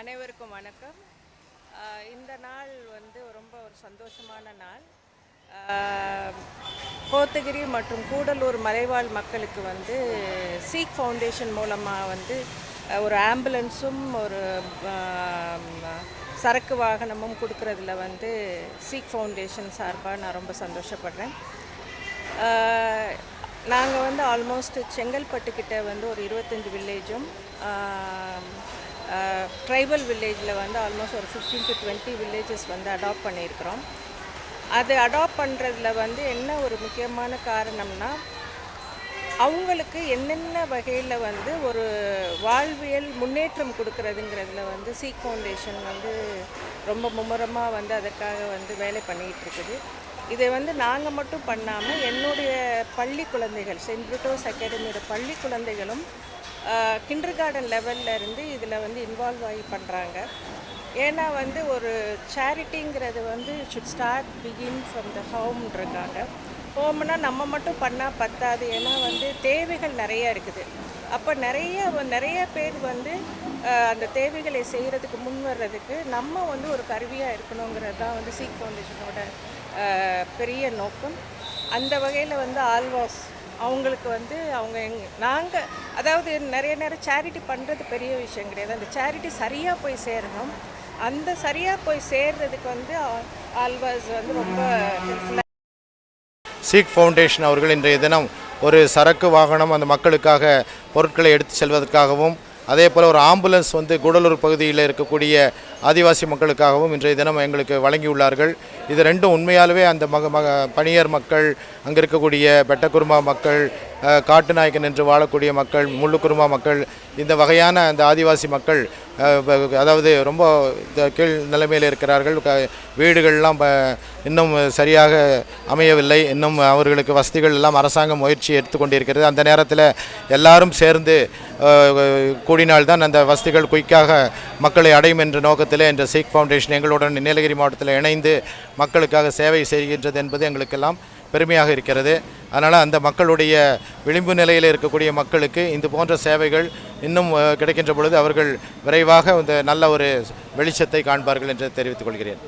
அனைவருக்கும் வணக்கம். இந்த நாள் வந்து ரொம்ப ஒரு சந்தோஷமான நாள். கோத்தகிரி மற்றும் கூடலூர் மலைவாழ் மக்களுக்கு வந்து சீக் ஃபவுண்டேஷன் மூலமாக வந்து ஒரு ஆம்புலன்ஸும் ஒரு சரக்கு வாகனமும் கொடுக்கறதுல வந்து சீக் ஃபவுண்டேஷன் சார்பாக நான் ரொம்ப சந்தோஷப்படுறேன். நாங்கள் வந்து ஆல்மோஸ்ட் செங்கல்பட்டுக்கிட்ட வந்து ஒரு 25 வில்லேஜும் ட்ரைபல் வில்லேஜில் வந்து ஆல்மோஸ்ட் ஒரு 15 to 20 வில்லேஜஸ் வந்து அடாப்ட் பண்ணியிருக்கிறோம். அது அடாப்ட் பண்ணுறதுல வந்து என்ன ஒரு முக்கியமான காரணம்னா, அவங்களுக்கு என்னென்ன வகையில் வந்து ஒரு வாழ்வியல் முன்னேற்றம் கொடுக்கறதுங்கிறதுல வந்து சீக் ஃபவுண்டேஷன் வந்து ரொம்ப மும்முரமாக வந்து அதற்காக வந்து வேலை பண்ணிக்கிட்டு இருக்குது. இதை வந்து நாங்கள் மட்டும் பண்ணாமல் என்னுடைய பள்ளி குழந்தைகள், செயின்ட் பிரிட்டோஸ் அகாடமியோட பள்ளி குழந்தைகளும் கிண்டர் கார்டன் லெவலில் இருந்து இதில் வந்து இன்வால்வ் ஆகி பண்ணுறாங்க. ஏன்னா வந்து ஒரு சேரிட்டிங்கிறது வந்து should start begin from the ஹோம்ன்றக்காங்க. ஹோம்னா நம்ம மட்டும் பண்ணால் பத்தாது, ஏன்னா வந்து தேவைகள் நிறையா இருக்குது. அப்போ நிறைய பேர் வந்து அந்த தேவைகளை செய்கிறதுக்கு முன் வர்றதுக்கு நம்ம வந்து ஒரு கருவியாக இருக்கணுங்கிறது தான் வந்து சீக் ஃபவுண்டேஷனோட பெரிய நோக்கம். அந்த வகையில் வந்து ஆல்வாஸ் அவங்களுக்கு வந்து நாங்கள் அதாவது நிறைய சேரிட்டி பண்ணுறது பெரிய விஷயம் கிடையாது. அந்த சேரிட்டி சரியாக போய் சேரணும். அந்த சரியாக போய் சேர்றதுக்கு வந்து ஆல்வாஸ் வந்து ரொம்ப ஹெல்ப்ஃபுல்லாக. சீக் ஃபவுண்டேஷன் அவர்கள் இன்றைய தினம் ஒரு சரக்கு வாகனம் அந்த மக்களுக்காக பொருட்களை எடுத்து செல்வதற்காகவும், அதே போல் ஒரு ஆம்புலன்ஸ் வந்து கூடலூர் பகுதியில் இருக்கக்கூடிய ஆதிவாசி மக்களுக்காகவும் இன்றைய தினம் எங்களுக்கு வழங்கியுள்ளார்கள். இது ரெண்டும் உண்மையாகவே அந்த பணியர் மக்கள், அங்கே இருக்கக்கூடிய பெட்டக்குருமா மக்கள், காட்டுநாயக்கன் என்று வாழக்கூடிய மக்கள், முள்ளுக்குருமா மக்கள், இந்த வகையான அந்த ஆதிவாசி மக்கள் அதாவது ரொம்ப கீழ் நிலைமையில் இருக்கிறார்கள். வீடுகள்லாம் இன்னும் சரியாக அமையவில்லை. இன்னும் அவர்களுக்கு வசதிகள் எல்லாம் அரசாங்கம் முயற்சி எடுத்துக்கொண்டிருக்கிறது. அந்த நேரத்தில் எல்லாரும் சேர்ந்து கூடினால்தான் அந்த வசதிகள் குயிக்காக மக்களை அடையும் என்ற நோக்கத்தில் இந்த சீக் ஃபவுண்டேஷன் எங்களுடன் நீலகிரி மாவட்டத்தில் இணைந்து மக்களுக்காக சேவை செய்கின்றது என்பது எங்களுக்கெல்லாம் பெருமையாக இருக்கிறது. அதனால் அந்த மக்களுடைய விளிம்பு நிலையில் இருக்கக்கூடிய மக்களுக்கு இந்த போன்ற சேவைகள் இன்னும் கிடைக்கின்ற பொழுது அவர்கள் விரைவாக இந்த நல்ல ஒரு வெளிச்சத்தை காண்பார்கள் என்று தெரிவித்துக் கொள்கிறேன்.